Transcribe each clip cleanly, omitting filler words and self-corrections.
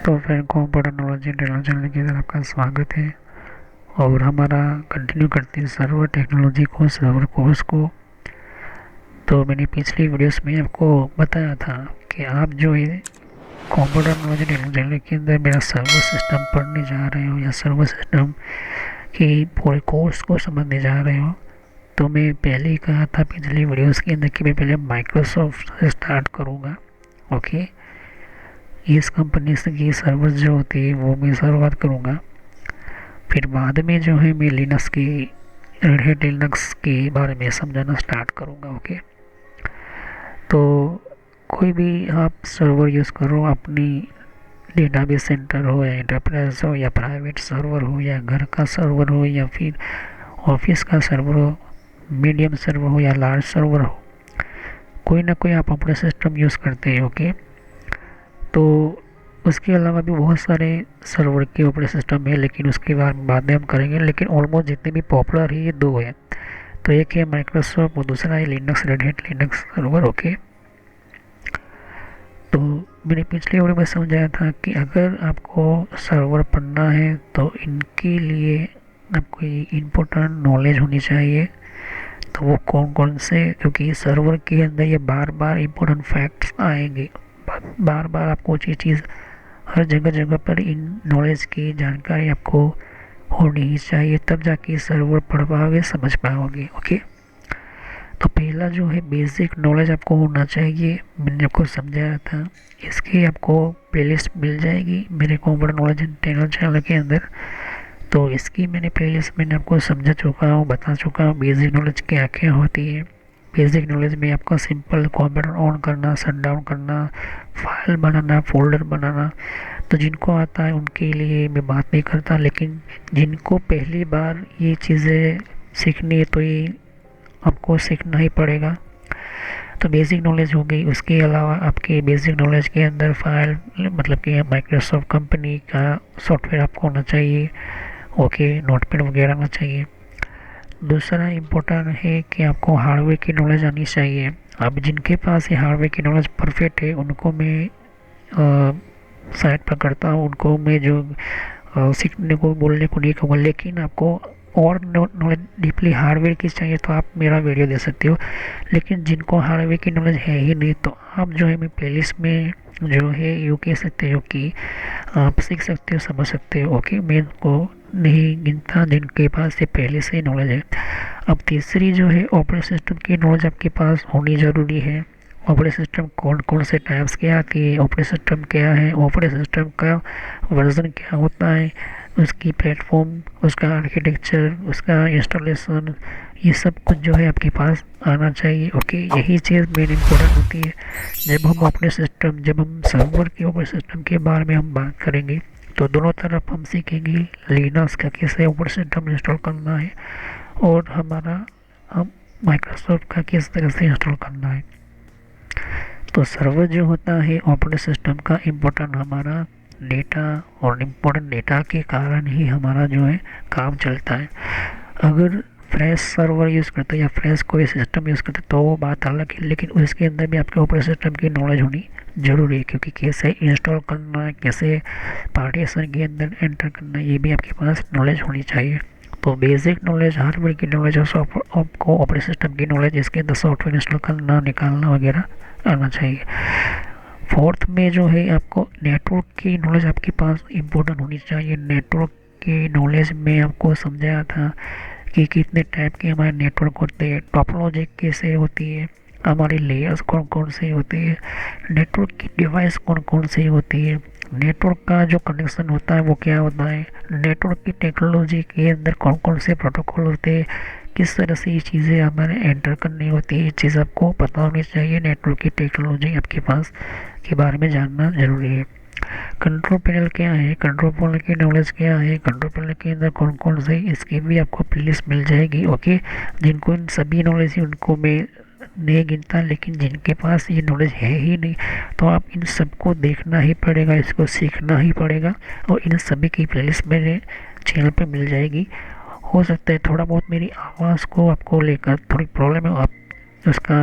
तो फिर computer knowledge and technology channel के अंदर आपका स्वागत है। और हमारा कंटिन्यू करते हैं सर्वर टेक्नोलॉजी को, सर्वर कोर्स को। तो मैंने पिछली वीडियोस में आपको बताया था कि आप जो है computer knowledge and technology channel के अंदर मेरा सर्वर सिस्टम पढ़ने जा रहे हो या सर्वर सिस्टम की पूरे कोर्स को समझने जा रहे हो, तो मैं पहले ही कहा था पिछली वीडियोस के अंदर कि मैं पहले माइक्रोसॉफ्ट से स्टार्ट करूँगा। ओके, इस कंपनी से की सर्वर जो होती है वो मैं शुरुआत करूँगा। फिर बाद में जो है मैं लिनक्स की, रेड हैट लिनक्स के बारे में समझाना स्टार्ट करूँगा। ओके, तो कोई भी आप सर्वर यूज़ करो, अपनी डेटाबेस सेंटर हो या एंटरप्राइज हो या प्राइवेट सर्वर हो या घर का सर्वर हो या फिर ऑफिस का सर्वर हो, मीडियम सर्वर हो या लार्ज सर्वर हो, कोई ना कोई आप अपना सिस्टम यूज़ करते हैं। ओके, तो उसके अलावा भी बहुत सारे सर्वर के ऑपरेटिंग सिस्टम है, लेकिन उसके बाद में हम करेंगे। लेकिन ऑलमोस्ट जितने भी पॉपुलर है ये दो है, तो एक है माइक्रोसॉफ्ट और दूसरा है Linux, red hat Linux server. Okay, तो मैंने पिछले वीडियो में समझाया था कि अगर आपको सर्वर पढ़ना है तो इनके लिए आपको इम्पोर्टेंट नॉलेज होनी चाहिए। तो वो कौन कौन से, क्योंकि सर्वर के अंदर ये बार बार इम्पोर्टेंट फैक्ट्स आएंगे, बार बार आपको ये चीज़ हर जगह जगह पर इन नॉलेज की जानकारी आपको होनी ही चाहिए, तब जाके सर्वर पढ़ पाओगे, समझ पाओगे। ओके, तो पहला जो है बेसिक नॉलेज आपको होना चाहिए, मैंने आपको समझाया था। इसकी आपको प्लेलिस्ट मिल जाएगी मेरे computer knowledge and technology channel के अंदर। तो इसकी प्लेलिस्ट मैंने आपको समझा चुका हूँ, बता चुका हूँ बेसिक नॉलेज क्या क्या होती है। बेसिक नॉलेज में आपका सिंपल कंप्यूटर ऑन करना, शट डाउन करना, फाइल बनाना, फोल्डर बनाना, तो जिनको आता है उनके लिए मैं बात नहीं करता। लेकिन जिनको पहली बार ये चीज़ें सीखनी है तो ये आपको सीखना ही पड़ेगा। तो बेसिक नॉलेज हो गई। उसके अलावा आपके बेसिक नॉलेज के अंदर फाइल, मतलब कि माइक्रोसॉफ्ट कंपनी का सॉफ्टवेयर आपको होना चाहिए। ओके, नोटपैड वगैरह आना चाहिए। दूसरा इम्पोर्टेंट है कि आपको हार्डवेयर की नॉलेज आनी चाहिए। अब जिनके पास ये हार्डवेयर की नॉलेज परफेक्ट है उनको मैं साइड पर करता हूँ, उनको मैं जो सीखने को बोलने को नहीं कहूँगा। लेकिन आपको और नॉलेज डीपली हार्डवेयर की चाहिए तो आप मेरा वीडियो दे सकते हो। लेकिन जिनको हार्डवेयर की नॉलेज है ही नहीं तो आप जो है मैं प्लेलिस्ट में जो है यूँ कह सकते हो कि आप सीख सकते हो, समझ सकते हो। ओके, मैं इनको नहीं गिनता जिनके पास ये पहले से ही नॉलेज है। अब तीसरी जो है ऑपरेटिंग सिस्टम की नॉलेज आपके पास होनी ज़रूरी है। ऑपरेटिंग सिस्टम कौन कौन से टाइप्स के आती है, ऑपरेटिंग सिस्टम क्या है, ऑपरेटिंग सिस्टम का वर्जन क्या होता है, उसकी प्लेटफॉर्म, उसका आर्किटेक्चर, उसका इंस्टॉलेशन, ये सब कुछ जो है आपके पास आना चाहिए। ओके, यही चीज़ मेन इम्पोर्टेंट होती है। जब हम सर्वर के ऑपरेटिंग सिस्टम के बारे में हम बात करेंगे तो दोनों तरफ हम सीखेंगे लिनक्स का कैसे ऑपरेटिंग सिस्टम इंस्टॉल करना है और हम माइक्रोसॉफ्ट का किस तरह से इंस्टॉल करना है। तो सर्वर जो होता है ऑपरेटिंग सिस्टम का इम्पोर्टेंट हमारा डेटा, और इम्पोर्टेंट डेटा के कारण ही हमारा जो है काम चलता है। अगर फ्रेश सर्वर यूज़ करते हैं या फ्रेश कोई सिस्टम यूज़ करते हैं तो वो बात अलग है, लेकिन उसके अंदर भी आपके ऑपरेटिंग सिस्टम की नॉलेज होनी ज़रूरी है, क्योंकि कैसे इंस्टॉल करना है, कैसे पार्टीशन के अंदर एंटर करना है, ये भी आपके पास नॉलेज होनी चाहिए। तो बेसिक नॉलेज, हार्डवेयर की नॉलेज और आपको ऑपरेटिंग सिस्टम की नॉलेज, इसके अंदर सॉफ्टवेयर इंस्टॉल करना, निकालना वगैरह आना चाहिए। फोर्थ में जो है आपको नेटवर्क की नॉलेज आपके पास इम्पोर्टेंट होनी चाहिए। नेटवर्क की नॉलेज में आपको समझाया था कि कितने टाइप के हमारे नेटवर्क होते हैं, टोपोलॉजी कैसे होती है, हमारी लेयर्स कौन कौन सी होती है, नेटवर्क की डिवाइस कौन कौन सी होती है, नेटवर्क का जो कनेक्शन होता है वो क्या होता है, नेटवर्क की टेक्नोलॉजी के अंदर कौन कौन से प्रोटोकॉल होते हैं, किस तरह से ये चीज़ें हमारे एंटर करनी होती है, ये चीज़ आपको पता होनी चाहिए। नेटवर्क की टेक्नोलॉजी आपके पास के बारे में जानना ज़रूरी है। कंट्रोल पैनल क्या है, कंट्रोल पैनल की नॉलेज क्या है, कंट्रोल पैनल के अंदर कौन कौन से, इसकी भी आपको प्लेलिस्ट मिल जाएगी। ओके, जिनको इन सभी नॉलेज है उनको मैं नहीं गिनता, लेकिन जिनके पास ये नॉलेज है ही नहीं तो आप इन सबको देखना ही पड़ेगा, इसको सीखना ही पड़ेगा। और इन सभी की प्लेलिस्ट मेरे चैनल पर मिल जाएगी। हो सकता है थोड़ा बहुत मेरी आवाज़ को आपको लेकर थोड़ी प्रॉब्लम है, आप उसका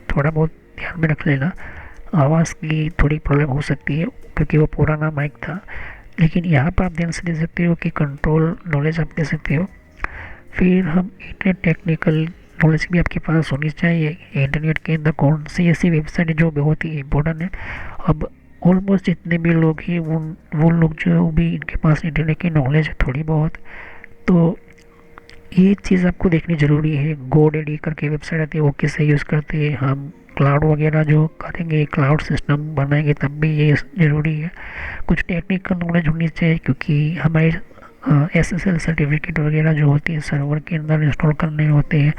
थोड़ा बहुत ध्यान में रख लेना। आवाज़ की थोड़ी प्रॉब्लम हो सकती है क्योंकि वो पुराना माइक था। लेकिन यहाँ पर आप ध्यान से देख सकते हो कि कंट्रोल नॉलेज आप दे सकते हो। फिर हम इंटरनेट टेक्निकल नॉलेज भी आपके पास होनी चाहिए। इंटरनेट के अंदर कौन सी ऐसी वेबसाइट है जो बहुत ही इम्पोर्टेंट है। अब ऑलमोस्ट जितने भी लोग हैं वो लोग जो भी इनके पास इंटरनेट की नॉलेज है थोड़ी बहुत, तो ये चीज़ आपको देखनी ज़रूरी है। गोडैडी करके वेबसाइट आती है, वो कैसे यूज़ करते हैं। हम क्लाउड वगैरह जो करेंगे, क्लाउड सिस्टम बनाएंगे, तब भी ये ज़रूरी है। कुछ टेक्निकल नॉलेज होनी चाहिए क्योंकि हमारे SSL सर्टिफिकेट वगैरह जो होती है सर्वर के अंदर इंस्टॉल करने होते हैं।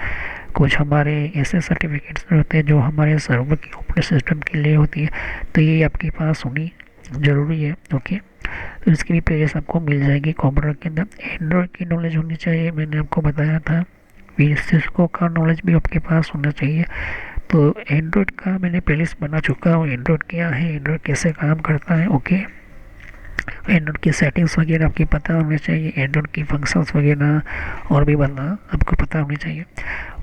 कुछ हमारे ऐसे सर्टिफिकेट्स होते हैं जो हमारे सर्वर की ऑपरेटिंग सिस्टम के लिए होती है, तो ये आपके पास होनी ज़रूरी है। ओके, तो इसकी भी पेजेस आपको मिल जाएगी कंप्यूटर के अंदर। एंड्रॉयड की नॉलेज होनी चाहिए, मैंने आपको बताया था। फिर सिस्को का नॉलेज भी आपके पास होना चाहिए। तो एंड्रॉयड का मैंने प्लेलिस्ट बना चुका हूँ, एंड्रॉयड क्या है, एंड्रॉयड कैसे काम करता है। ओके, एंड्रॉयड की सेटिंग्स वगैरह आपकी पता होनी चाहिए, एंड्रॉयड की फंक्शंस वगैरह और भी बनना आपको पता होनी चाहिए।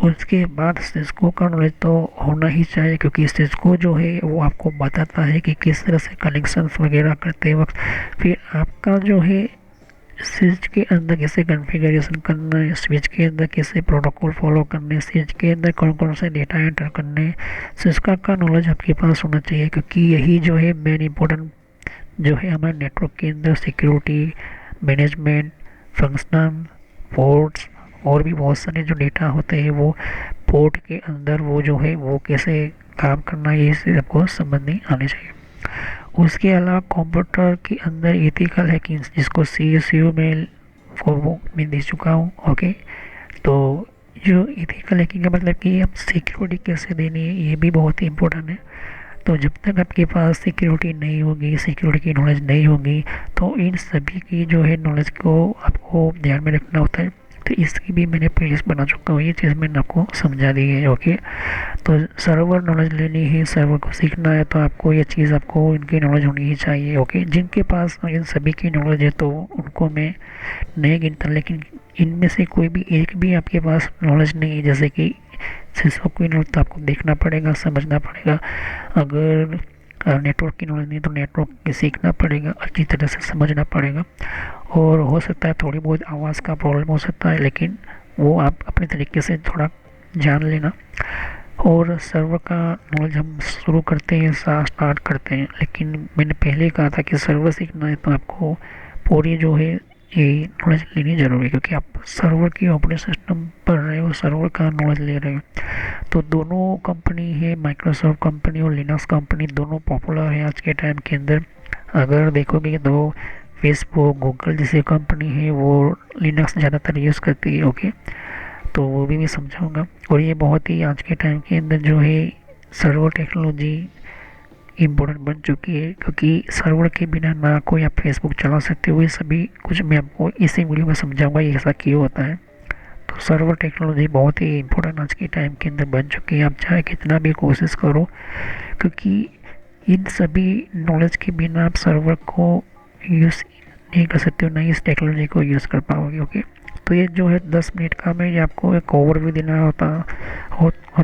उसके बाद सिस्को का नॉलेज तो होना ही चाहिए क्योंकि सिस्को जो है वो आपको बताता है कि किस तरह से कनेक्शंस वगैरह करते वक्त फिर आपका जो है स्विच के अंदर कैसे कॉन्फ़िगरेशन करना है, स्विच के अंदर कैसे प्रोटोकॉल फॉलो करने, स्विच के अंदर कौन कौन से डेटा एंटर करने, सिस्का का नॉलेज आपके पास होना चाहिए क्योंकि यही जो है मेन इंपॉर्टेंट जो है हमारे नेटवर्क के अंदर सिक्योरिटी, मैनेजमेंट, फंक्शन, पोर्ट्स और भी बहुत सारे जो डेटा होते हैं वो पोर्ट के अंदर वो जो है वो कैसे काम करना है, ये से आपको समझ नहीं आनी चाहिए। उसके अलावा कंप्यूटर के अंदर एथिकल हैकिंग जिसको CSU में वो मैं दे चुका हूँ। ओके, तो जो एथिकल हैकिंग का मतलब कि आप सिक्योरिटी कैसे देनी है ये भी बहुत ही इम्पोर्टेंट है। तो जब तक आपके पास सिक्योरिटी नहीं होगी, सिक्योरिटी की नॉलेज नहीं होगी, तो इन सभी की जो है नॉलेज को आपको ध्यान में रखना होता है। तो इसकी भी मैंने प्लेलिस्ट बना चुका हूँ, ये चीज़ मैंने आपको समझा दी है। ओके, तो सर्वर नॉलेज लेनी है, सर्वर को सीखना है, तो आपको ये चीज़ आपको इनकी नॉलेज होनी ही चाहिए। ओके, जिनके पास इन सभी की नॉलेज है तो उनको मैं नहीं गिनता, लेकिन इनमें से कोई भी एक भी आपके पास नॉलेज नहीं है, जैसे कि सिस्को की नॉलेज, तो आपको देखना पड़ेगा, समझना पड़ेगा। अगर नेटवर्क की नॉलेज नहीं तो नेटवर्क सीखना पड़ेगा, अच्छी तरह से समझना पड़ेगा। और हो सकता है थोड़ी बहुत आवाज़ का प्रॉब्लम हो सकता है, लेकिन वो आप अपने तरीके से थोड़ा जान लेना। और सर्वर का नॉलेज हम शुरू करते हैं, स्टार्ट करते हैं, लेकिन मैंने पहले ही कहा था कि सर्वर सीखना है तो आपको पूरी जो है ये नॉलेज लेनी ज़रूरी है क्योंकि आप सर्वर की ऑपरेटिंग सिस्टम पढ़ रहे हो, सर्वर का नॉलेज ले रहे हो। तो दोनों कंपनी है, माइक्रोसॉफ्ट कंपनी और लिनक्स कंपनी, दोनों पॉपुलर है आज के टाइम के अंदर। अगर देखोगे तो फेसबुक, गूगल जैसी कंपनी है वो लिनक्स ज़्यादातर यूज़ करती है। ओके, तो वो भी मैं समझाऊंगा। और ये बहुत ही आज के टाइम के अंदर जो है सर्वर टेक्नोलॉजी इम्पोर्टेंट बन चुकी है क्योंकि सर्वर के बिना ना कोई आप फेसबुक चला सकते हो। ये सभी कुछ मैं आपको इसी वीडियो में समझाऊंगा ये ऐसा क्यों होता है। तो सर्वर टेक्नोलॉजी बहुत ही इम्पोर्टेंट आज के टाइम के अंदर बन चुकी है, आप चाहे कितना भी कोशिश करो, क्योंकि इन सभी नॉलेज के बिना आप सर्वर को यूज़ नहीं कर सकते हो, ना इस टेक्नोलॉजी को यूज़ कर पाओगे। ओके, तो ये जो है 10 मिनट का मैं आपको एक ओवरव्यू देना होता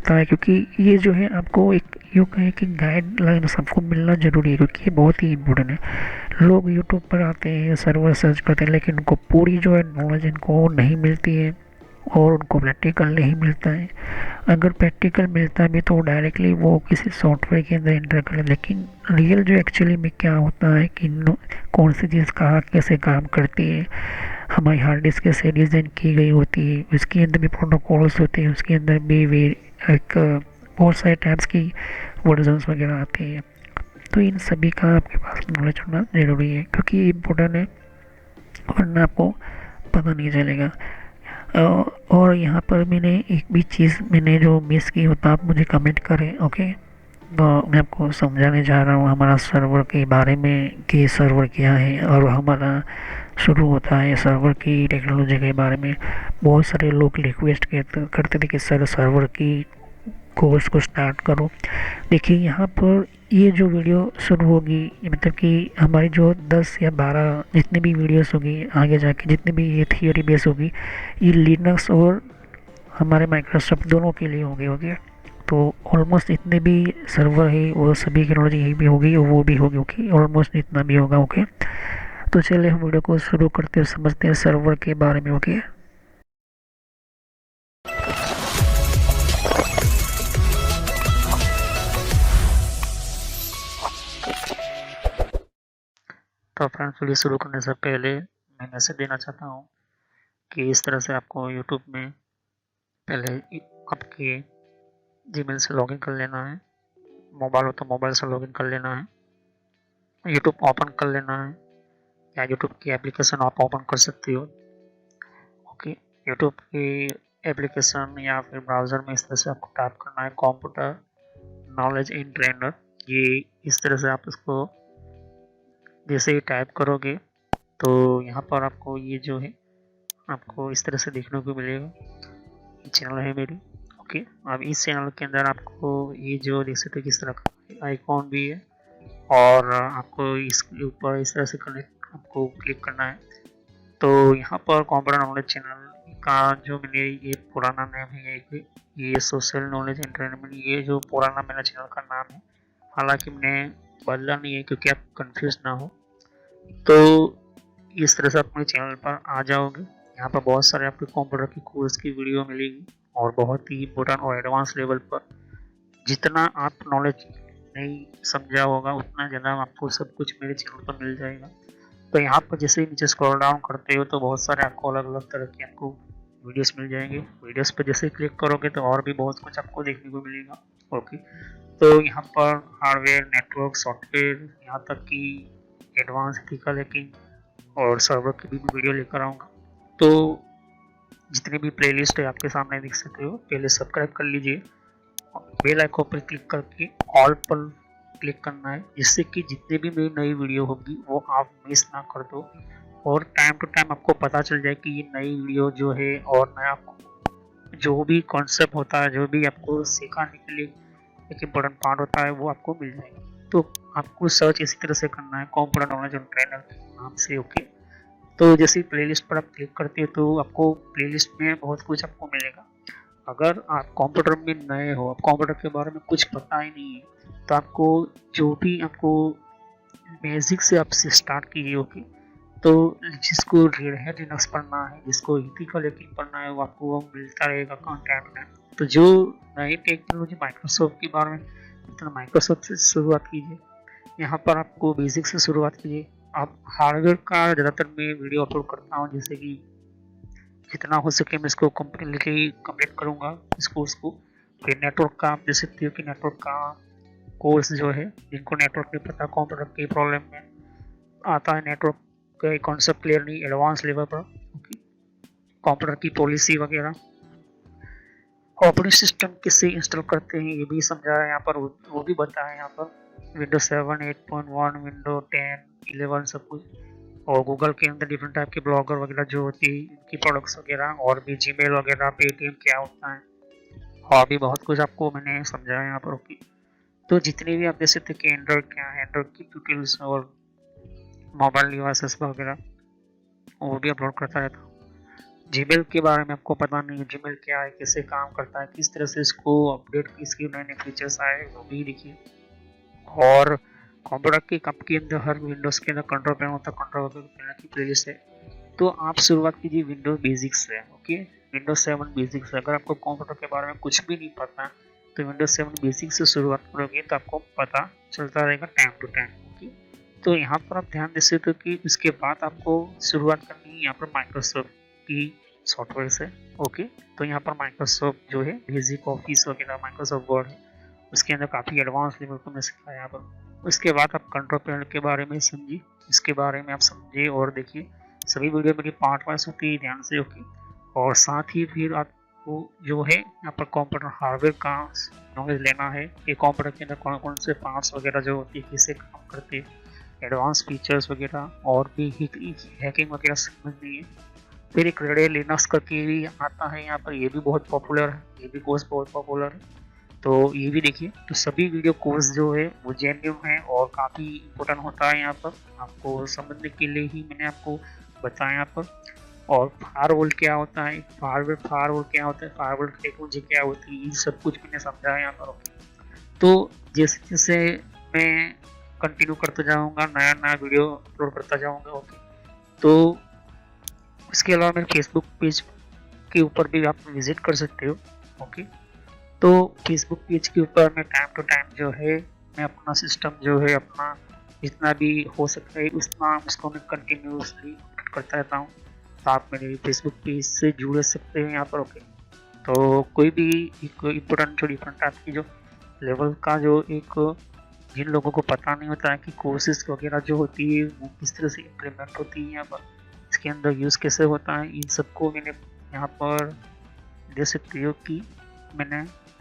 है क्योंकि ये जो है आपको एक यूँ कहें कि गाइडलाइन सबको मिलना ज़रूरी है क्योंकि ये बहुत ही इम्पोर्टेंट है। लोग यूट्यूब पर आते हैं, सर्वर सर्च करते हैं, लेकिन उनको पूरी जो है नॉलेज इनको नहीं मिलती है और उनको प्रैक्टिकल नहीं मिलता है। अगर प्रैक्टिकल मिलता भी तो डायरेक्टली वो किसी सॉफ्टवेयर के अंदर एंटर करें, लेकिन रियल जो एक्चुअली में क्या होता है कि कौन सी चीज़ कहाँ कैसे काम करती है, हमारी हार्ड डिस्क कैसे डिज़ाइन की गई होती है, उसके अंदर भी प्रोटोकॉल्स होते हैं, उसके अंदर भी एक बहुत सारे टाइप्स की वर्जन्स वगैरह आते हैं। तो इन सभी का आपके पास नॉलेज होना ज़रूरी है क्योंकि ये इम्पोर्टेंट है, वरना आपको पता नहीं चलेगा। और यहाँ पर मैंने एक भी चीज़ मैंने जो मिस की हो तो आप मुझे कमेंट करें। ओके, तो मैं आपको समझाने जा रहा हूँ हमारा सर्वर के बारे में कि सर्वर क्या है और हमारा शुरू होता है सर्वर की टेक्नोलॉजी के बारे में। बहुत सारे लोग रिक्वेस्ट करते थे कि सर सर्वर की कोर्स को स्टार्ट करो। देखिए यहाँ पर ये जो वीडियो शुरू होगी, मतलब कि हमारी जो 10 या 12 जितनी भी वीडियोस होगी आगे जाके, जितनी भी ये थियोरी बेस होगी, ये लिनक्स और हमारे माइक्रोसॉफ्ट दोनों के लिए होंगे। ओके, तो ऑलमोस्ट इतने भी सर्वर है वो सभी की नॉलेज यही भी होगी और वो भी होगी। ओके, ऑलमोस्ट इतना भी होगा। ओके, तो चलिए हम वीडियो को शुरू करते हैं, समझते हैं सर्वर के बारे में। ओके, तो फ्रेंड्स, वीडियो शुरू करने से पहले मैं मैसेज देना चाहता हूँ कि इस तरह से आपको यूट्यूब में पहले आपके जीमेल से लॉगिन कर लेना है। मोबाइल हो तो मोबाइल से लॉगिन कर लेना है, यूट्यूब ओपन कर लेना है, या यूट्यूब की एप्लीकेशन आप ओपन कर सकते हो। ओके, यूट्यूब की एप्लीकेशन या फिर ब्राउज़र में इस तरह से आपको टाइप करना है कंप्यूटर नॉलेज इन ट्रेनर। ये इस तरह से आप इसको जैसे ही टाइप करोगे तो यहाँ पर आपको ये जो है आपको इस तरह से देखने को मिलेगा। चैनल है मेरी। ओके, अब इस चैनल के अंदर आपको ये जो देख सकते हो किस तरह का आइकॉन भी है, और आपको इसके ऊपर इस तरह से कनेक्ट आपको क्लिक करना है। तो यहाँ पर कंप्यूटर नॉलेज चैनल का जो मैंने ये पुराना नाम है, ये सोशल नॉलेज एंटरटेनमेंट, ये जो पुराना मेरा चैनल का नाम है, हालांकि मैंने बदला नहीं है क्योंकि आप कंफ्यूज ना हो। तो इस तरह से आप अपने चैनल पर आ जाओगे। यहाँ पर बहुत सारे आपके कंप्यूटर की कोर्स की वीडियो मिलेगी, और बहुत ही इम्पोर्टेंट और एडवांस लेवल पर जितना आप नॉलेज नहीं समझा होगा उतना ज़्यादा आपको सब कुछ मेरे चैनल पर मिल जाएगा। तो यहाँ पर जैसे ही नीचे स्क्रॉल डाउन करते हो तो बहुत सारे आपको अलग अलग तरह की आपको वीडियोस मिल जाएंगे। वीडियोस पर जैसे क्लिक करोगे तो और भी बहुत कुछ आपको देखने को मिलेगा। ओके, तो यहाँ पर हार्डवेयर, नेटवर्क, सॉफ्टवेयर, यहाँ तक कि एडवांस एथिकल हैकिंग और सर्वर की भी वीडियो लेकर आऊँगा। तो जितने भी प्लेलिस्ट है आपके सामने देख सकते हो। पहले सब्सक्राइब कर लीजिए, बेल आइकन पर क्लिक करके ऑल पर क्लिक करना है, जिससे कि जितने भी मेरी नई वीडियो होगी वो आप मिस ना कर दो, और टाइम टू टाइम आपको पता चल जाए कि ये नई वीडियो जो है और नया जो भी कॉन्सेप्ट होता है, जो भी आपको सिखाने के लिए एक इम्पोर्टेंट पार्ट होता है, वो आपको मिल जाएगा। तो आपको सर्च इसी तरह से करना है कंप्यूटर नॉलेज एंड ट्रेनर के नाम से। ओके, तो जैसे प्लेलिस्ट पर आप क्लिक करते हो तो आपको प्लेलिस्ट में बहुत कुछ आपको मिलेगा। अगर आप कंप्यूटर में नए हो, आप कंप्यूटर के बारे में कुछ पता ही नहीं है, तो आपको जो भी आपको बेसिक से आपसे स्टार्ट कीजिए। ओके, तो जिसको रेड हैट लिनक्स पढ़ना है, जिसको एथिकल हैकिंग पढ़ना है, वो आपको वो मिलता रहेगा कंटेंट में। तो जो नई टेक्नोलॉजी माइक्रोसॉफ्ट के बारे में, तो माइक्रोसॉफ्ट से शुरुआत कीजिए। यहाँ पर आपको बेसिक से शुरुआत कीजिए। आप हार्डवेयर का ज़्यादातर मैं वीडियो अपलोड करता हूँ, जैसे कि जितना हो सके मैं इसको कंप्लीट करूँगा इस कोर्स को। फिर नेटवर्क का आप देख सकते हो कि नेटवर्क का कोर्स जो है, जिनको नेटवर्क नहीं पता, कंप्यूटर की प्रॉब्लम में आता है, नेटवर्क का कॉन्सेप्ट क्लियर नहीं एडवांस लेवल पर, कंप्यूटर की पॉलिसी वगैरह, ऑपरेटिंग सिस्टम किससे इंस्टॉल करते हैं ये भी समझा है यहाँ पर, वो भी बताया है यहाँ पर। विंडोज 7, 8.1, विंडो 10, 11 सब कुछ, और गूगल के अंदर डिफरेंट टाइप के ब्लॉगर वगैरह जो होती है, इनकी प्रोडक्ट्स वगैरह, और भी जीमेल वगैरह, पेटीएम क्या होता है, और भी बहुत कुछ आपको मैंने समझाया यहाँ पर। ओके, तो जितने भी आप देख सकते कि एंड्रॉइड क्या है, एंड्रॉइड की ट्यूटोरियल्स और मोबाइल डिवाइसेस वगैरह वो भी अपलोड करता रहता हूँ। जीमेल के बारे में आपको पता नहीं है, जीमेल क्या है, कैसे काम करता है, किस तरह से इसको अपडेट, इसके नए नए फीचर्स आए, वो भी देखिए। और कंप्यूटर के कप के अंदर हर विंडोज़ के अंदर कंट्रोल पैनल होता है, कंट्रोल पैनल की प्लेलिस्ट है। तो आप शुरुआत कीजिए विंडोज बेसिक्स से। Okay, Windows 7 basics. अगर आपको कंप्यूटर के बारे में कुछ भी नहीं पता तो विंडोज 7 बेसिक्स से शुरुआत करोगे तो आपको पता चलता रहेगा टाइम टू टाइम। ओके, तो यहाँ पर आप ध्यान दे सकते हो कि उसके बाद आपको शुरुआत करनी है यहाँ पर माइक्रोसॉफ्ट की सॉफ्टवेयर से। ओके, तो यहाँ पर माइक्रोसॉफ्ट जो है बेसिक ऑफिस वगैरह, माइक्रोसॉफ्ट वर्ड है, उसके अंदर काफ़ी एडवांस लेवल को मैं सिखाया यहाँ पर। उसके बाद आप कंट्रोल पैनल के बारे में समझिए, इसके बारे में आप समझिए और देखिए। सभी वीडियो मेरी पार्ट वाइज होती है, ध्यान से। ओके, और साथ ही फिर आपको जो है यहाँ पर कंप्यूटर हार्डवेयर का नॉलेज लेना है कि कंप्यूटर के अंदर कौन कौन से पार्ट्स वगैरह जो होती है, कैसे काम करते हैं, एडवांस फीचर्स वगैरह, और भी हैकिंग वगैरह समझनी है। फिर एक रेड लिनक्स करके भी आता है यहाँ पर, ये भी बहुत पॉपुलर है, ये भी कोर्स बहुत पॉपुलर है, तो ये भी देखिए। तो सभी वीडियो कोर्स जो है वो जेन्युइन है और काफ़ी इम्पोर्टेंट होता है यहाँ पर, आपको समझने के लिए ही मैंने आपको बताया यहाँ पर। और फायरवॉल क्या होता है, फायरवॉल क्या होता है, फायरवॉल टेक्नोलॉजी क्या होती है, ये सब कुछ मैंने समझा है यहाँ पर। तो जैसे जैसे मैं कंटिन्यू करता जाऊँगा, नया नया वीडियो अपलोड करता जाऊँगा। ओके, तो इसके अलावा मेरे फेसबुक पेज के ऊपर भी आप विजिट कर सकते हो। ओके, तो फेसबुक पेज के ऊपर मैं टाइम टू टाइम जो है मैं अपना सिस्टम जो है अपना जितना भी हो सकता है उतना उसको मैं कंटिन्यूसली अपडेट करता रहता हूँ। तो आप मेरे फेसबुक पेज से जुड़ सकते हैं यहाँ पर। ओके, तो कोई भी एक इम्पोर्टेंट जो डिफरेंट टाइप की जो लेवल का जो एक जिन लोगों को पता नहीं होता है कि कोर्सेज वगैरह जो होती है वो किस तरह से इम्प्लीमेंट होती है यहाँ पर, इसके अंदर यूज़ कैसे होता है, इन सबको मैंने यहाँ पर दे सकती हो कि मैंने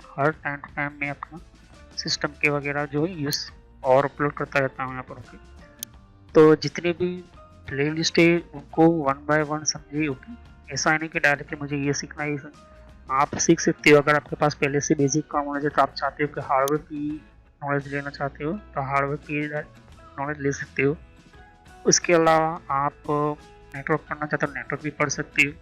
हर टाइम टू टाइम में अपना सिस्टम के वगैरह जो है यूज़ और अपलोड करता रहता हूँ यहाँ पर। ओके, तो जितने भी प्ले लिस्ट है उनको वन बाय वन समझिए। ओके, ऐसा नहीं कि डायरेक्टली मुझे ये सीखना है, आप सीख सकते हो। अगर आपके पास पहले से बेसिक का नॉलेज है तो आप चाहते हो कि हार्डवेयर की नॉलेज लेना चाहते हो तो हार्डवेयर की नॉलेज ले सकते हो। उसके अलावा आप नेटवर्क पढ़ना चाहते हो नेटवर्क भी पढ़ सकते हो।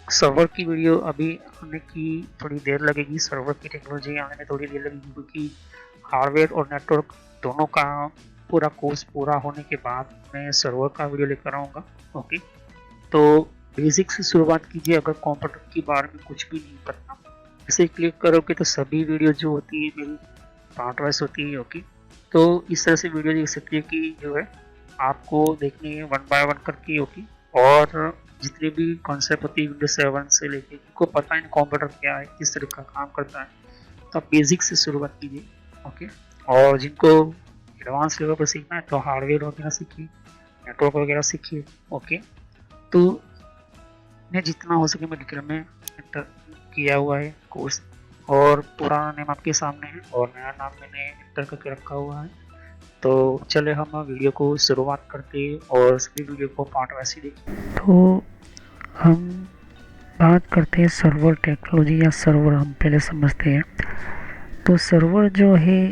सर्वर की वीडियो अभी आने की थोड़ी देर लगेगी, सर्वर की टेक्नोलॉजी आने में थोड़ी देर लगेगी, क्योंकि हार्डवेयर और नेटवर्क दोनों का पूरा कोर्स पूरा होने के बाद मैं सर्वर का वीडियो लेकर आऊँगा। ओके, तो बेसिक से शुरुआत कीजिए। अगर कंप्यूटर के बारे में कुछ भी नहीं पता, इसे क्लिक करोगे तो सभी वीडियो जो होती है मेरी पार्ट वाइज होती है। ओके, तो इस तरह से वीडियो देख सकती है कि जो है आपको देखनी है वन बाय वन करके। ओके, और जितने भी कॉन्सेप्ट होती है विंडोज 7 से लेके जिनको पता है कंप्यूटर क्या है, किस तरह का काम करता है, तो आप बेसिक से शुरुआत कीजिए। ओके, और जिनको एडवांस लेवल पर सीखना है तो हार्डवेयर वगैरह सीखिए, नेटवर्क वगैरह सीखिए। ओके, तो मैं जितना हो सके मैं डिटेल में एंटर किया हुआ है कोर्स, और पुराना नेम आपके सामने है और नया नाम मैंने एंटर करके रखा हुआ है। तो चले हम वीडियो को शुरुआत करते हैं और सभी वीडियो को पार्ट वाइज देखिए। तो हम बात करते हैं सर्वर टेक्नोलॉजी या सर्वर हम पहले समझते हैं। तो सर्वर जो है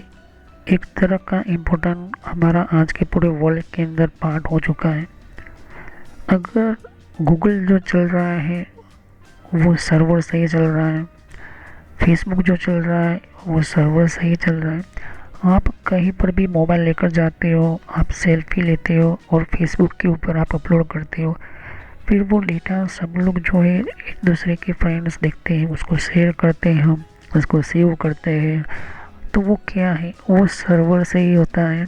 एक तरह का इम्पोर्टेंट हमारा आज के पूरे वर्ल्ड के अंदर पार्ट हो चुका है। अगर गूगल जो चल रहा है वो सर्वर से ही चल रहा है, फेसबुक जो चल रहा है वो सर्वर से ही चल रहा है। आप कहीं पर भी मोबाइल लेकर जाते हो, आप सेल्फी लेते हो और फेसबुक के ऊपर आप अपलोड करते हो, फिर वो डेटा सब लोग जो है एक दूसरे के फ्रेंड्स देखते हैं, उसको शेयर करते हैं, हम उसको सेव करते हैं। तो वो क्या है, वो सर्वर से ही होता है।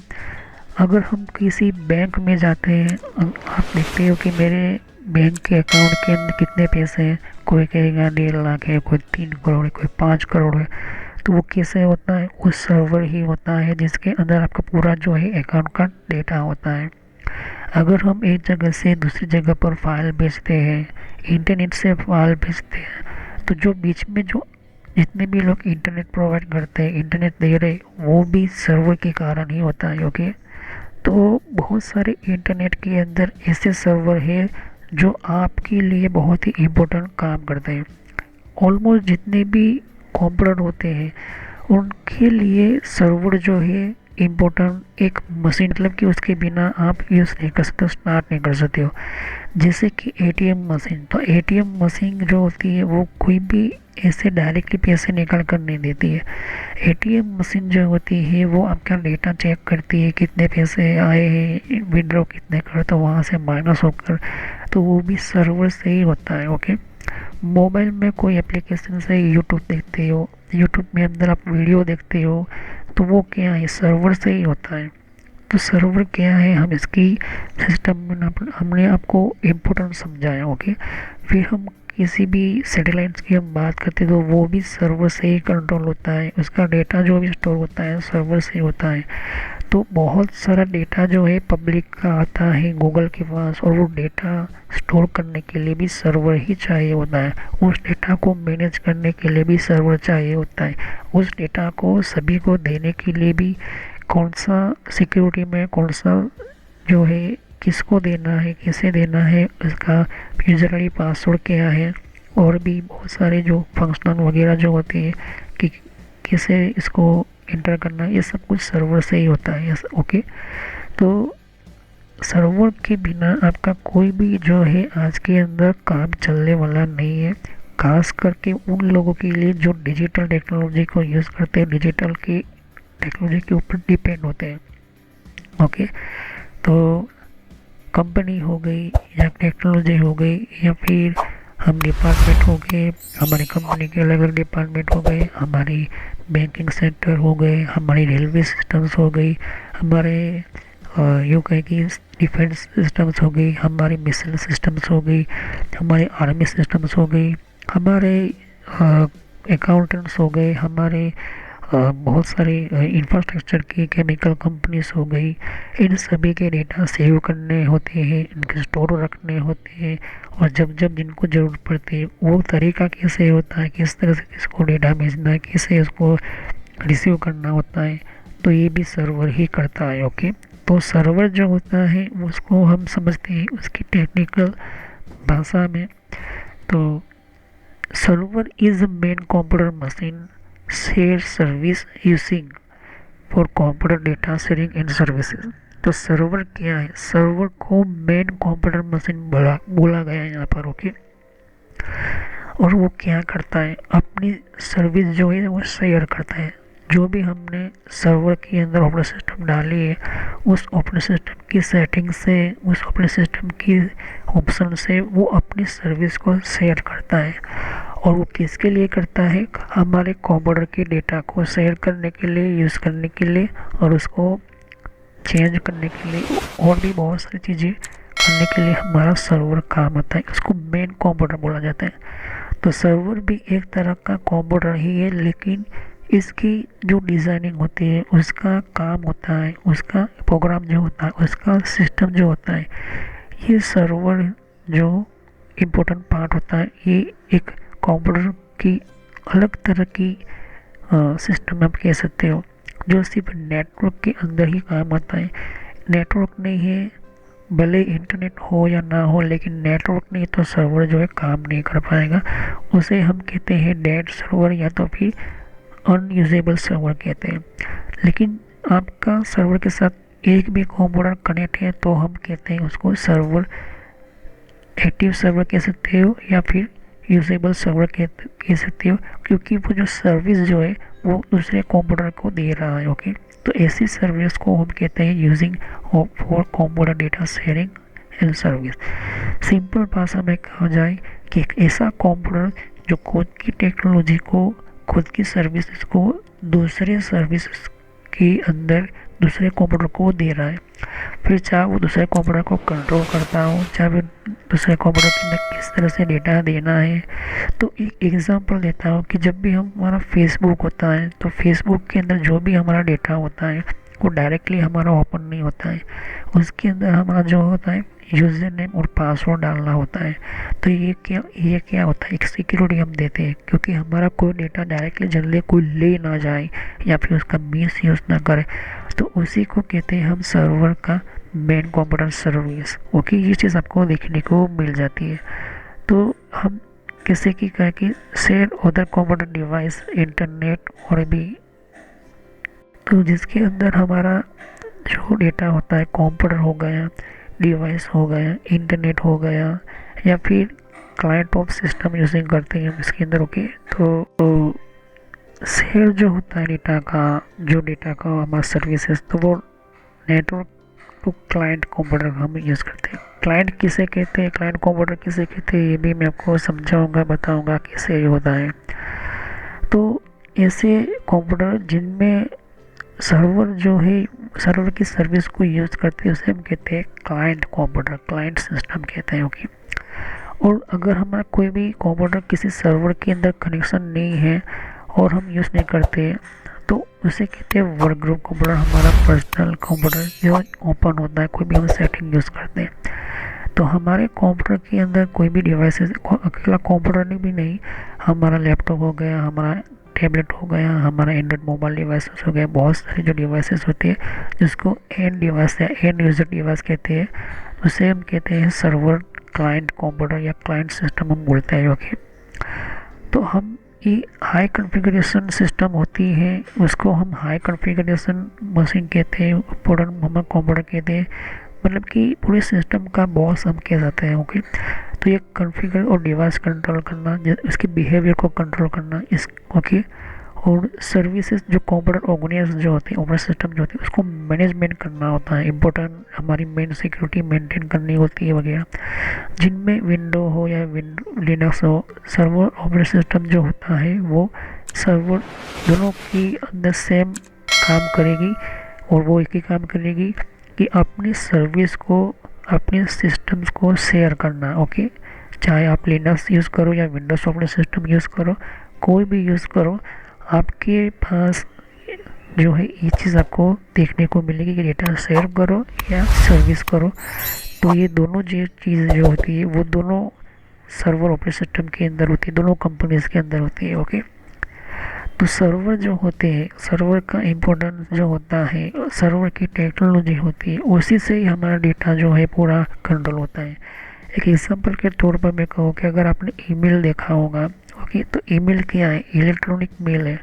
अगर हम किसी बैंक में जाते हैं, आप देखते हो कि मेरे बैंक के अकाउंट के अंदर कितने पैसे हैं, कोई कहेगा 1.5 लाख है, कोई 3 करोड़ है, कोई 5 करोड़ है। तो वो कैसे होता है, वो सर्वर ही होता है जिसके अंदर आपका पूरा जो है अकाउंट का डेटा होता है। अगर हम एक जगह से दूसरी जगह पर फाइल भेजते हैं, इंटरनेट से फाइल भेजते हैं, तो जो बीच में जो जितने भी लोग इंटरनेट प्रोवाइड करते हैं, इंटरनेट दे रहे, वो भी सर्वर के कारण ही होता है। ओके, तो बहुत सारे इंटरनेट के अंदर ऐसे सर्वर है जो आपके लिए बहुत ही इम्पोर्टेंट काम करते हैं। ऑलमोस्ट जितने भी कंप्यूटर होते हैं उनके लिए सर्वर जो है इम्पोर्टेंट एक मशीन, मतलब कि उसके बिना आप यूज़ नहीं कर सकते, स्टार्ट नहीं कर सकते हो। जैसे कि एटीएम मशीन, तो एटीएम मशीन जो होती है वो कोई भी ऐसे डायरेक्टली पैसे निकाल कर नहीं देती है। एटीएम मशीन जो होती है वो आपका डेटा चेक करती है, कितने पैसे आए हैं, विड्रॉ कितने कर, तो वहाँ से माइनस होकर, तो वो भी सर्वर से ही होता है। ओके, मोबाइल में कोई एप्लीकेशन से यूट्यूब देखते हो, यूट्यूब में अंदर आप वीडियो देखते हो, तो वो क्या है, सर्वर से ही होता है। तो सर्वर क्या है, हम इसकी सिस्टम में हमने आपको इम्पोर्टेंट समझाया। ओके, फिर हम किसी भी सैटेलाइट्स की हम बात करते हैं तो वो भी सर्वर से ही कंट्रोल होता है, उसका डेटा जो भी स्टोर होता है सर्वर से ही होता है। तो बहुत सारा डेटा जो है पब्लिक का आता है गूगल के पास, और वो डेटा स्टोर करने के लिए भी सर्वर ही चाहिए होता है, उस डेटा को मैनेज करने के लिए भी सर्वर चाहिए होता है, उस डेटा को सभी को देने के लिए भी कौन सा सिक्योरिटी में कौन सा जो है किसको देना है, कैसे देना है, उसका यूजर आई पासवर्ड क्या है, और भी बहुत सारे जो फंक्शनल वगैरह जो होते हैं कि कैसे इसको इंटर करना है, ये सब कुछ सर्वर से ही होता है। यस, ओके, तो सर्वर के बिना आपका कोई भी जो है आज के अंदर काम चलने वाला नहीं है। खास करके उन लोगों के लिए जो डिजिटल टेक्नोलॉजी को यूज़ करते हैं, डिजिटल की टेक्नोलॉजी के ऊपर डिपेंड होते हैं। ओके, तो कंपनी हो गई या टेक्नोलॉजी हो गई या फिर हम डिपार्टमेंट हो गए, हमारी कंपनी के अलग अलग डिपार्टमेंट हो गए, हमारी बैंकिंग सेक्टर हो गए, हमारी रेलवे सिस्टम्स हो गई, हमारे यूँ कहे कि डिफेंस सिस्टम्स हो गई, हमारी मिसाइल सिस्टम्स हो गई, हमारी आर्मी सिस्टम्स हो गई, हमारे अकाउंटेंट्स हो गए, हमारे बहुत सारी इंफ्रास्ट्रक्चर की केमिकल कंपनीज हो गई। इन सभी के डेटा सेव करने होते हैं, इनके स्टोर रखने होते हैं, और जब जब जिनको ज़रूरत पड़ती है वो तरीका कैसे होता है, किस तरह से इसको डेटा भेजना है, कैसे इसको रिसीव करना होता है, तो ये भी सर्वर ही करता है। ओके, तो सर्वर जो होता है उसको हम समझते हैं उसकी टेक्निकल भाषा में। तो server is main computer machine share service using for computer data sharing and services. तो सर्वर क्या है? सर्वर को मेन कंप्यूटर मशीन बोला गया है यहाँ पर। ओके, और वो क्या करता है? अपनी सर्विस जो है वो शेयर करता है। जो भी हमने सर्वर के अंदर ऑपरेटिंग सिस्टम डाली है, उस ऑपरेटिंग सिस्टम की सेटिंग से, उस ऑपरेटिंग सिस्टम की ऑप्शन से वो अपनी सर्विस को शेयर करता है। और वो किसके लिए करता है? हमारे कंप्यूटर के डेटा को शेयर करने के लिए, यूज़ करने के लिए, और उसको चेंज करने के लिए, और भी बहुत सारी चीज़ें करने के लिए हमारा सर्वर काम आता है। उसको मेन कंप्यूटर बोला जाता है। तो सर्वर भी एक तरह का कंप्यूटर ही है, लेकिन इसकी जो डिज़ाइनिंग होती है, उसका काम होता है, उसका प्रोग्राम जो होता है, उसका सिस्टम जो होता है, ये सर्वर जो इम्पोर्टेंट पार्ट होता है, ये एक कंप्यूटर की अलग तरह की सिस्टम आप कह सकते हो, जो सिर्फ नेटवर्क के अंदर ही काम आता है। नेटवर्क नहीं है, भले इंटरनेट हो या ना हो, लेकिन नेटवर्क नहीं तो सर्वर जो है काम नहीं कर पाएगा। उसे हम कहते हैं डेड सर्वर या तो फिर अनयूजेबल सर्वर कहते हैं। लेकिन आपका सर्वर के साथ एक भी कंप्यूटर कनेक्ट है तो हम कहते हैं उसको सर्वर, एक्टिव सर्वर कह सकते हो या फिर यूजेबल सर्वर कह सकते हो, क्योंकि वो जो सर्विस जो है वो दूसरे कंप्यूटर को दे रहा है। ओके, तो ऐसी सर्विस को हम कहते हैं using for computer data sharing and service. Simple भाषा में कहा जाए कि एक ऐसा कंप्यूटर जो खुद की टेक्नोलॉजी को, खुद की सर्विसेज को दूसरे सर्विस के अंदर दूसरे कंप्यूटर को दे रहा है। फिर चाहे वो दूसरे कंप्यूटर को कंट्रोल करता हो, चाहे वो दूसरे कंप्यूटर के अंदर किस तरह से डेटा देना है। तो एक एग्जांपल देता हूँ कि जब भी हमारा फेसबुक होता है, तो फेसबुक के अंदर जो भी हमारा डेटा होता है वो डायरेक्टली हमारा ओपन नहीं होता है। उसके अंदर हमारा जो होता है यूज़र नेम और पासवर्ड डालना होता है। तो ये क्या होता है? एक सिक्योरिटी हम देते हैं, क्योंकि हमारा कोई डेटा डायरेक्टली जल्दी कोई ले ना जाए या फिर उसका मिस यूज़ ना करे। तो उसी को कहते हैं हम सर्वर का मेन कंप्यूटर सर्विस। ओके, ये चीज़ आपको देखने को मिल जाती है। तो हम किसी की कहे कि share other computer device, internet और भी, तो जिसके अंदर हमारा जो डेटा होता है, कंप्यूटर हो गया, डिवाइस हो गया, इंटरनेट हो गया, या फिर क्लाइंट ऑफ सिस्टम यूजिंग करते हैं हम इसके अंदर। ओके, तो शेयर जो होता है डेटा का, जो डेटा का हमारा सर्विसेज, तो वो नेटवर्क टू क्लाइंट कंप्यूटर हम यूज़ करते हैं। क्लाइंट किसे कहते हैं, क्लाइंट कंप्यूटर किसे कहते हैं, ये भी मैं आपको समझाऊंगा, बताऊंगा कैसे ये होता है। तो ऐसे कंप्यूटर जिनमें सर्वर जो है, सर्वर की सर्विस को यूज़ करते हैं, उसे हम कहते हैं क्लाइंट कंप्यूटर, क्लाइंट सिस्टम कहते हैं। ओके, और अगर हमारा कोई भी कंप्यूटर किसी सर्वर के अंदर कनेक्शन नहीं है और हम यूज़ नहीं करते, तो उसे कहते हैं वर्क ग्रुप कंप्यूटर, हमारा पर्सनल कंप्यूटर जो ओपन होता है, कोई भी हम सेटिंग यूज़ करते हैं। तो हमारे कंप्यूटर के अंदर कोई भी डिवाइसेस, अकेला कंप्यूटर भी नहीं, हमारा लैपटॉप हो गया, हमारा टैबलेट हो गया, हमारा एंड्रॉइड मोबाइल डिवाइसेस हो गए, बहुत सारे जो डिवाइसेस होते हैं जिसको एंड डिवाइस या एंड यूज़र डिवाइस कहते हैं, उसे हम कहते हैं सर्वर, क्लाइंट कंप्यूटर या क्लाइंट सिस्टम हम बोलते हैं। ओके, तो हम ये हाई कॉन्फ़िगरेशन सिस्टम होती है, उसको हम हाई कॉन्फ़िगरेशन मशीन कहते हैं, इंपॉर्टेंट हम कंप्यूटर कहते हैं। मतलब कि पूरे सिस्टम का बॉस हम कह जाते हैं। ओके, तो ये कॉन्फ़िगर और डिवाइस कंट्रोल करना, इसके बिहेवियर को कंट्रोल करना इस, ओके, और सर्विसेज जो कंप्यूटर ऑर्गेनाइज जो होती है, ऑपरेटिंग सिस्टम जो होती है, उसको मैनेजमेंट करना होता है, इम्पोर्टेंट हमारी मेन सिक्योरिटी मेंटेन करनी होती है वगैरह। जिनमें विंडो हो या विंडो लिनक्स हो, सर्वर ऑपरेटिंग सिस्टम जो होता है वो सर्वर दोनों की अंदर सेम काम करेगी, और वो एक ही काम करेगी कि अपनी सर्विस को, अपने सिस्टम्स को शेयर करना। ओके, चाहे आप लिनक्स यूज़ करो या विंडोज ऑपरेटिंग सिस्टम यूज़ करो, कोई भी यूज़ करो, आपके पास जो है ये चीज़ आपको देखने को मिलेगी कि डेटा शेयर करो या सर्विस करो। तो ये दोनों जो चीज़ जो होती है वो दोनों सर्वर ऑपरेटिंग सिस्टम के अंदर होती है, दोनों कंपनीज के अंदर होती है। ओके, तो सर्वर जो होते हैं, सर्वर का इम्पोर्टेंस जो होता है, सर्वर की टेक्नोलॉजी होती है, उसी से ही हमारा डेटा जो है पूरा कंट्रोल होता है। एक एग्जांपल के तौर पर मैं कहूँ कि अगर आपने ईमेल देखा होगा, ओके, तो ईमेल क्या है, इलेक्ट्रॉनिक मेल है।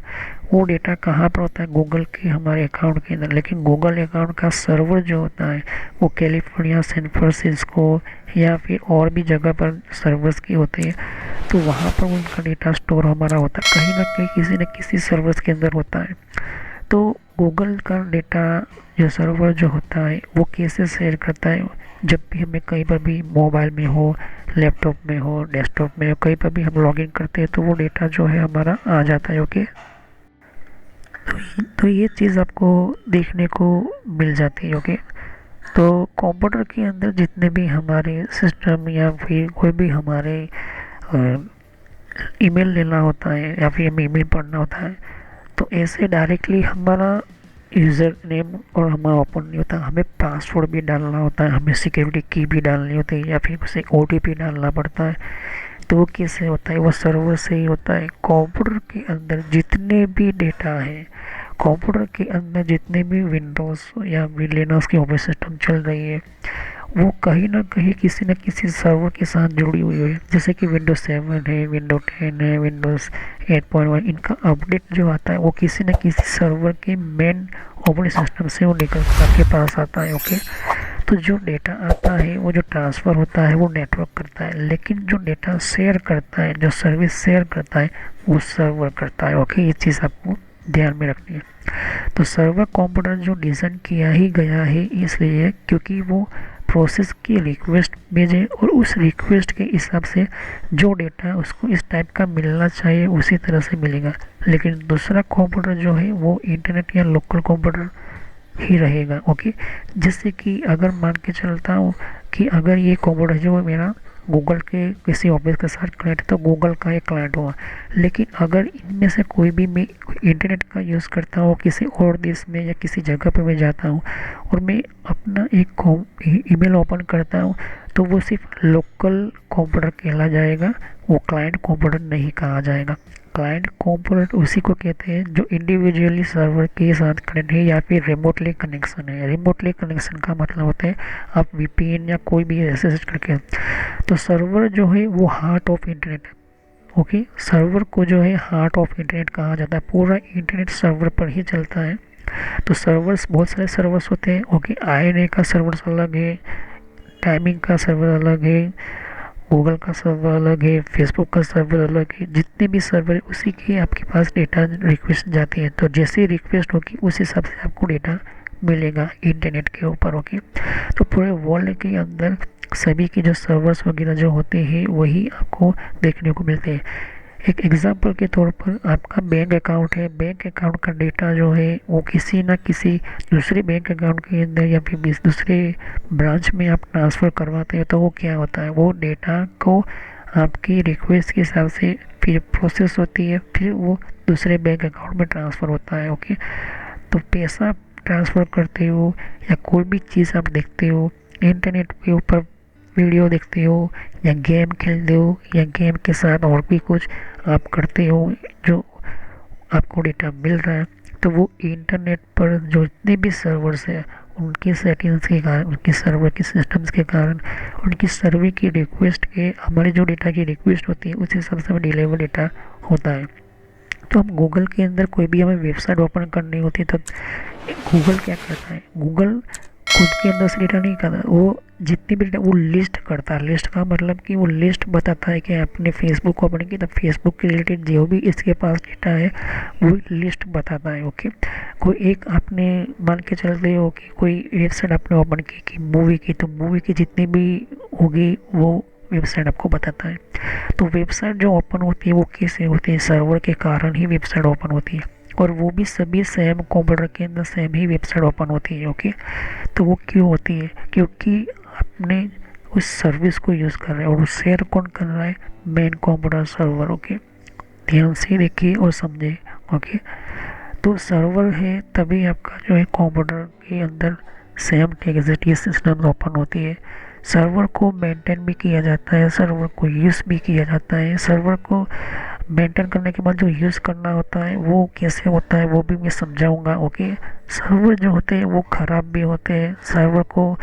वो डेटा कहाँ पर होता है, गूगल के हमारे अकाउंट के अंदर, लेकिन गूगल अकाउंट का सर्वर जो होता है वो कैलिफोर्निया, सैन फ्रांसिस्को या फिर और भी जगह पर सर्वर्स की होती है। तो वहाँ पर उनका डेटा स्टोर हमारा होता है, कहीं ना कहीं किसी न किसी सर्वर्स के अंदर होता है। तो गूगल का डेटा जो सर्वर जो होता है वो कैसे शेयर करता है, जब भी हमें कहीं पर भी मोबाइल में हो, लैपटॉप में हो, डेस्कटॉप में हो, कहीं पर भी हम लॉगिन करते हैं तो वो डेटा जो है हमारा आ जाता है। ओके, तो ये चीज़ आपको देखने को मिल जाती है। ओके, तो कंप्यूटर के अंदर जितने भी हमारे सिस्टम या फिर कोई भी हमारे ईमेल लेना होता है या फिर हमें ईमेल पढ़ना होता है, तो ऐसे डायरेक्टली हमारा यूज़र नेम और हमारा ओपन नहीं होता, हमें पासवर्ड भी डालना होता है, हमें सिक्योरिटी की भी डालनी होती है या फिर उसे ओटीपी डालना पड़ता है। तो वो कैसे होता है, वो सर्वर से ही होता है। कंप्यूटर के अंदर जितने भी डेटा है, कंप्यूटर के अंदर जितने भी विंडोज़ या लिनक्स की ऑपरेटिंग सिस्टम चल रही है, वो कहीं ना कहीं किसी न किसी सर्वर के साथ जुड़ी हुई है। जैसे कि विंडोज 7 है, विंडोज 10 है, विंडोज़ 8.1, इनका अपडेट जो आता है वो किसी न किसी सर्वर के मेन ऑपरेटिंग सिस्टम से वो निकल कर आपके पास आता है। ओके, तो जो डेटा आता है वो जो ट्रांसफ़र होता है वो नेटवर्क करता है, लेकिन जो डेटा शेयर करता है, जो सर्विस शेयर करता है, वो सर्वर करता है। ओके, ये चीज़ आपको ध्यान में रखनी है। तो सर्वर कंप्यूटर जो डिज़ाइन किया ही गया है इसलिए क्योंकि वो प्रोसेस की रिक्वेस्ट भेजे और उस रिक्वेस्ट के हिसाब से जो डेटा उसको इस टाइप का मिलना चाहिए उसी तरह से मिलेगा। लेकिन दूसरा कंप्यूटर जो है वो इंटरनेट या लोकल कंप्यूटर ही रहेगा। ओके, जैसे कि अगर मान के चलता हूँ कि अगर ये कंप्यूटर जो मेरा गूगल के किसी ऑफिस के साथ कनेक्ट, तो गूगल का एक क्लाइंट हुआ। लेकिन अगर इनमें से कोई भी मैं इंटरनेट का यूज़ करता हूँ किसी और देश में या किसी जगह पर मैं जाता हूँ और मैं अपना एक ईमेल ओपन करता हूँ, तो वो सिर्फ लोकल कंप्यूटर कहला जाएगा, वो क्लाइंट कंप्यूटर नहीं कहा जाएगा। क्लाइंट कंपोनेंट उसी को कहते हैं जो इंडिविजुअली सर्वर के साथ कनेक्ट है या फिर रिमोटली कनेक्शन है। रिमोटली कनेक्शन का मतलब होता है आप वीपीएन या कोई भी ऐसे करके। तो सर्वर जो है वो हार्ट ऑफ इंटरनेट है। ओके, सर्वर को जो है हार्ट ऑफ इंटरनेट कहा जाता है, पूरा इंटरनेट सर्वर पर ही चलता है। तो सर्वर्स, बहुत सारे सर्वर्स होते हैं। ओके, आईएनए का सर्वर्स अलग है, टाइमिंग का सर्वर अलग है, गूगल का सर्वर अलग है, फेसबुक का सर्वर अलग है। जितने भी सर्वर है उसी के आपके पास डेटा रिक्वेस्ट जाती है, तो जैसे रिक्वेस्ट होगी उस हिसाब से आपको डेटा मिलेगा इंटरनेट के ऊपर। ओके, तो पूरे वर्ल्ड के अंदर सभी के जो सर्वर्स वगैरह जो होते हैं वही आपको देखने को मिलते हैं। एक एग्जांपल के तौर पर आपका बैंक अकाउंट है, बैंक अकाउंट का डेटा जो है वो किसी ना किसी दूसरे बैंक अकाउंट के अंदर या फिर दूसरे ब्रांच में आप ट्रांसफ़र करवाते हैं, तो वो क्या होता है, वो डेटा को आपकी रिक्वेस्ट के हिसाब से फिर प्रोसेस होती है, फिर वो दूसरे बैंक अकाउंट में ट्रांसफ़र होता है। ओके, तो पैसा ट्रांसफ़र करते हो या कोई भी चीज़ आप देखते हो इंटरनेट के ऊपर, वीडियो देखते हो या गेम खेलते हो या गेम के साथ और भी कुछ आप करते हो जो आपको डेटा मिल रहा है, तो वो इंटरनेट पर जो जितने भी सर्वर्स हैं उनकी सेटिंग्स के कारण, उनकी सर्वर के सिस्टम्स के कारण, उनकी सर्वर की रिक्वेस्ट के हमारे जो डेटा की रिक्वेस्ट होती है उस हिसाब से हमें डिलीवर डेटा होता है। तो हम गूगल के अंदर कोई भी हमें वेबसाइट ओपन करनी होती है तो गूगल क्या करता है, गूगल खुद के अंदर से डेटा नहीं करता, वो जितनी भी डेटा वो लिस्ट करता है। लिस्ट का मतलब कि वो लिस्ट बताता है कि आपने फेसबुक को ओपन किया तो फेसबुक के रिलेटेड जो भी इसके पास डेटा है वो लिस्ट बताता है। ओके, कोई एक आपने मान के चलते हो कि कोई वेबसाइट आपने ओपन की मूवी की, तो मूवी की जितनी भी होगी वो वेबसाइट आपको बताता है। तो वेबसाइट जो ओपन होती है वो कैसे होती है, सर्वर के कारण ही वेबसाइट ओपन होती है, और वो भी सभी सेम कंप्यूटर के अंदर सेम ही वेबसाइट ओपन होती है। ओके, तो वो क्यों होती है, क्योंकि आपने उस सर्विस को यूज़ कर रहे हैं और शेयर कौन कर रहा है, मेन कंप्यूटर सर्वर। ओके, ध्यान से देखिए और समझे। ओके, तो सर्वर है तभी आपका जो है कंप्यूटर के अंदर सेम टेक्स्ट सिस्टम ओपन होती है। सर्वर को मेंटेन भी किया जाता है, सर्वर को यूज़ भी किया जाता है। सर्वर को मेंटेन करने के बाद जो यूज़ करना होता है वो कैसे होता है वो भी मैं समझाऊंगा। ओके, सर्वर जो होते हैं वो ख़राब भी होते हैं, सर्वर को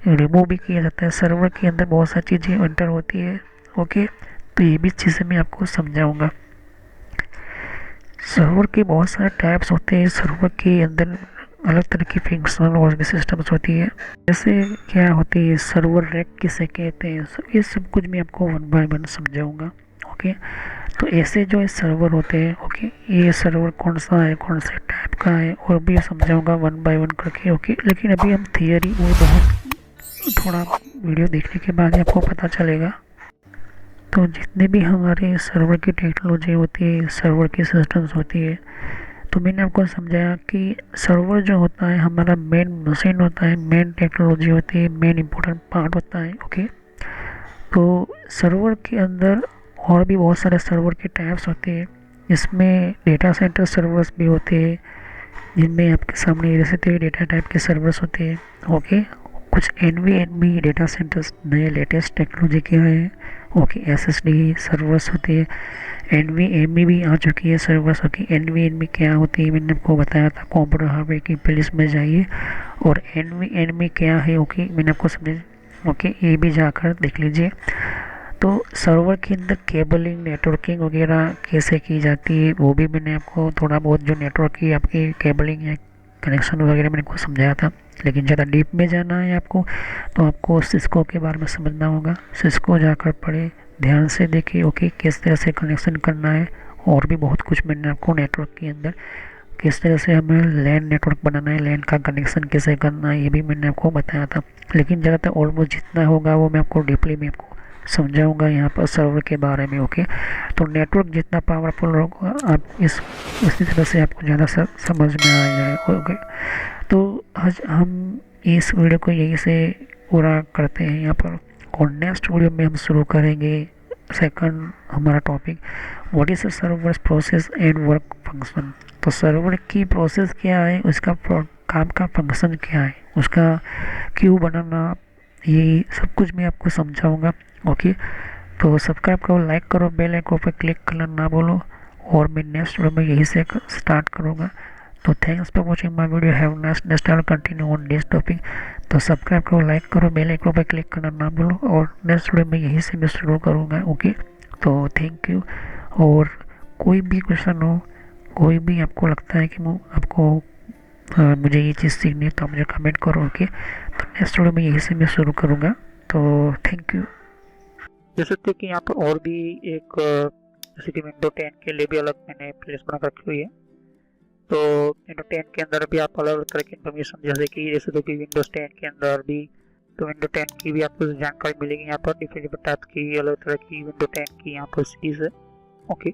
रिमूव भी किया जाता है, सर्वर के अंदर बहुत सारी चीज़ें एंटर होती है। ओके, तो ये भी चीज़ें मैं आपको समझाऊंगा। सर्वर के बहुत सारे टाइप्स होते हैं, सर्वर के अंदर अलग तरह की फंक्शनल और भी सिस्टम्स होती है। जैसे क्या होती है, सर्वर रैक किसे कहते हैं, ये सब कुछ मैं आपको वन बाय वन समझाऊंगा। ओके, तो ऐसे जो सर्वर होते हैं, ओके, ये सर्वर कौन सा है, कौन से टाइप का है, और भी समझाऊंगा वन बाय वन करके। ओके, लेकिन अभी हम थियरी और बहुत थोड़ा वीडियो देखने के बाद ही आपको पता चलेगा। तो जितने भी हमारे सर्वर की टेक्नोलॉजी होती है, सर्वर की सिस्टम्स होती है, तो मैंने आपको समझाया कि सर्वर जो होता है हमारा मेन मशीन होता है, मेन टेक्नोलॉजी होती है, मेन इम्पोर्टेंट पार्ट होता है। ओके, तो सर्वर के अंदर और भी बहुत सारे सर्वर के टाइप्स होते हैं। इसमें डेटा सेंटर सर्वर्स भी होते हैं, जिनमें आपके सामने जैसे डेटा टाइप के सर्वर्स होते हैं। ओके, कुछ एनवीएनबी डेटा सेंटर्स नए लेटेस्ट टेक्नोलॉजी के हैं। ओके, एसएसडी सर्वर्स होते हैं, एनवीएनबी भी आ चुकी है सर्वर्स। ओके, एनवीएनबी क्या होती है मैंने आपको बताया था, कंप्यूटर हार्डवेयर की प्लेलिस्ट में जाइए और एनवीएनबी क्या है ओके मैंने आपको समझ। ओके, ये भी जाकर देख लीजिए। तो सर्वर के अंदर केबलिंग नेटवर्किंग वगैरह कैसे की जाती है वो भी मैंने आपको थोड़ा बहुत, जो नेटवर्क की आपकी केबलिंग है कनेक्शन वगैरह मैंने आपको समझाया था। लेकिन ज़्यादा डीप में जाना है आपको तो आपको सिस्को के बारे में समझना होगा। सिस्को जाकर पढ़े, ध्यान से देखिए। ओके, किस तरह से कनेक्शन करना है, और भी बहुत कुछ मैंने आपको नेटवर्क के अंदर किस तरह से हमें लैन नेटवर्क बनाना है, लैन का कनेक्शन कैसे करना है, ये भी मैंने आपको बताया था। लेकिन ज़्यादातर ऑलमोस्ट जितना होगा वो मैं आपको डीपली में आपको समझाऊंगा यहाँ पर सर्वर के बारे में। ओके, तो नेटवर्क जितना पावरफुल होगा आप इसी तरह से आपको ज़्यादा समझ में आ जाए। ओके, तो आज हम इस वीडियो को यहीं से पूरा करते हैं यहाँ पर, और नेक्स्ट वीडियो में हम शुरू करेंगे सेकंड हमारा topic, what is servers process and work function. तो सर्वर की प्रोसेस क्या है, उसका काम का फंक्शन क्या है, उसका क्यों बनाना, ये सब कुछ मैं आपको समझाऊंगा। ओके, तो सब्सक्राइब करो, लाइक करो, बेल आइकन पर क्लिक करना ना बोलो, और मैं नेक्स्ट वीडियो में यही से स्टार्ट करूँगा। तो thanks for watching my video, have next I will continue on this topic. तो सब्सक्राइब करो, लाइक करो, बेल आइकन पर क्लिक करना ना भूलो, और नेक्स्ट वीडियो में यहीं से मैं शुरू करूँगा। ओके, तो थैंक यू। और कोई भी क्वेश्चन हो, कोई भी आपको लगता है कि आपको मुझे ये चीज़ सीखनी है तो आप मुझे कमेंट करो। ओके, तो नेक्स्ट वीडियो में यहीं से मैं शुरू करूँगा। तो थैंक यू। जैसे कि यहाँ पर और भी एक जैसे कि विंडो 10 के लिए भी अलग मैंने प्लेलिस्ट बना रखी हुई है। तो विंडो 10 के अंदर भी आप अलग अलग तरह की इन्फॉर्मेशन, जैसे तो कि विंडोज 10 के अंदर भी, तो विंडो 10 की भी आपको जानकारी मिलेगी यहाँ पर, डिफरेंट डिफरेंट टाइप की अलग तरह की विंडो 10 की यहाँ पर सीरीज है। ओके,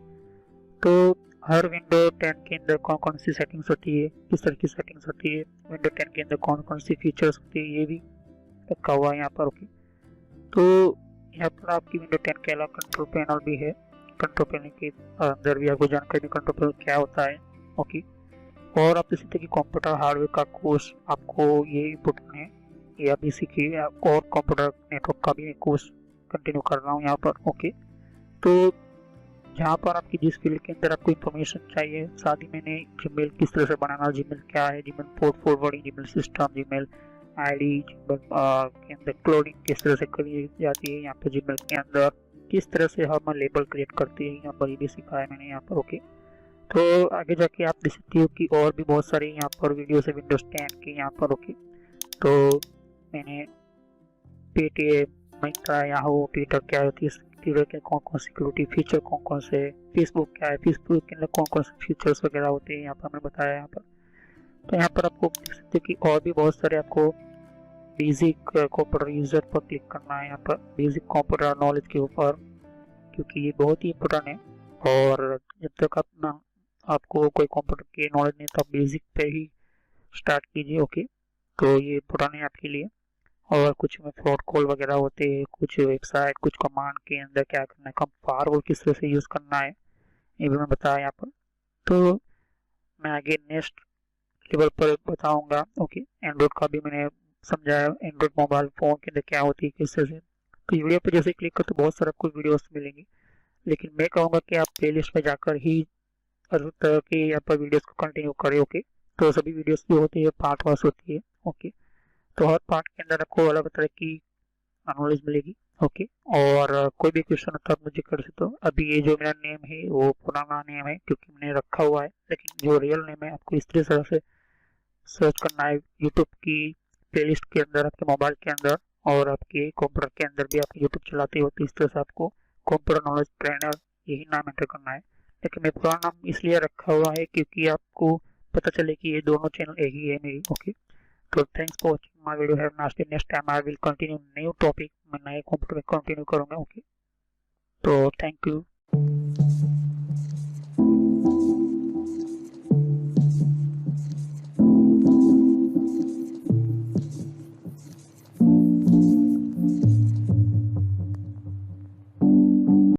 तो हर विंडो 10 के अंदर कौन कौन सी सेटिंग्स होती है, किस तरह की सेटिंग्स होती है, विंडो 10 के अंदर कौन कौन सी फीचर्स होती है, ये भी रखा हुआ है यहाँ पर। ओके, तो यहाँ पर आपकी विंडो 10 के अलावा कंट्रोल पैनल भी है। कंट्रोल पैनल के अंदर भी आपको जानकारी कंट्रोल पैनल क्या होता है। ओके, और आप जैसे कि कंप्यूटर हार्डवेयर का कोर्स आपको ये इम्पोर्टेंट है, ये अभी सीखिए। और कंप्यूटर नेटवर्क का भी कोर्स कंटिन्यू कर रहा हूँ यहाँ पर। ओके, तो जहाँ पर आपकी जिस फील्ड के अंदर आपको इन्फॉर्मेशन चाहिए, साथ ही मैंने जीमेल किस तरह से बनाना, जीमेल क्या है, Gmail port forwarding, Gmail system, Gmail ID, Gmail के अंदर क्लोडिंग किस तरह से करी जाती है, यहाँ पर जीमेल के अंदर किस तरह से हम लेबल क्रिएट करते हैं, यहाँ पर ये भी सिखाया मैंने यहाँ पर। ओके, तो आगे जाके आप देख सकते हो कि और भी बहुत सारे यहाँ पर वीडियोस है विंडोज 10 के यहाँ पर। ओके, तो मैंने पेटीएम, मिंत्रा, याहू, ट्विटर क्या होती है, ट्विटर के कौन कौन सिक्योरिटी फीचर कौन कौन से, फेसबुक क्या है, फेसबुक के अंदर कौन कौन से फीचर्स वगैरह होते हैं यहाँ पर हमने बताया यहाँ पर। तो यहाँ पर आपको देख सकते हो कि और भी बहुत सारे आपको बेसिक कंप्यूटर यूजर पर क्लिक करना है, यहाँ पर बेसिक कंप्यूटर नॉलेज के ऊपर, क्योंकि ये बहुत ही इम्पोर्टेंट है। और जब तक आपको कोई कंप्यूटर की नॉलेज नहीं तो आप बेसिक पे ही स्टार्ट कीजिए। ओके, तो ये इम्पोर्टेंट है आपके लिए। और कुछ में फ्रॉड कॉल वगैरह होते हैं, कुछ वेबसाइट, कुछ कमांड के अंदर क्या करना है, कम फायरवॉल किस तरह से यूज़ करना है, ये भी मैं बताया यहाँ पर। तो मैं आगे नेक्स्ट लेवल पर बताऊंगा। ओके, एंड्रॉइड का भी मैंने समझाया, एंड्रॉइड मोबाइल फ़ोन के अंदर क्या होती है किस तरह से। तो वीडियो पर जैसे क्लिक कर तो बहुत सारे आपको वीडियोस मिलेंगी, लेकिन मैं कहूँगा कि आप प्ले लिस्ट में जाकर ही हर तरह की यहाँ पर वीडियोस को कंटिन्यू करें। ओके, तो सभी वीडियोस जो होती है पार्ट वाइज होती है। ओके, तो हर पार्ट के अंदर आपको अलग तरह की नॉलेज मिलेगी। ओके, और कोई भी क्वेश्चन होता है मुझे कर सकते हो। अभी ये जो मेरा नेम है वो पुराना नेम है क्योंकि मैंने रखा हुआ है, लेकिन जो रियल नेम है आपको इस तरह से सर्च करना है यूट्यूब की प्लेलिस्ट के अंदर, आपके मोबाइल के अंदर, और आपके कंप्यूटर के अंदर भी आप यूट्यूब चलाते हो तो इस तरह से आपको कंप्यूटर नॉलेज ट्रेनर यही नाम एंटर करना है। लेकिन मैं पुराना नाम इसलिए रखा हुआ है क्योंकि आपको पता चले कि ये दोनों चैनल एक ही है मेरी। ओके, तो thanks for watching my video. Have nice day. Next time I will continue new topic, मैं नए कंप्यूटर में कंटिन्यू करूंगा। ओके, तो थैंक यू।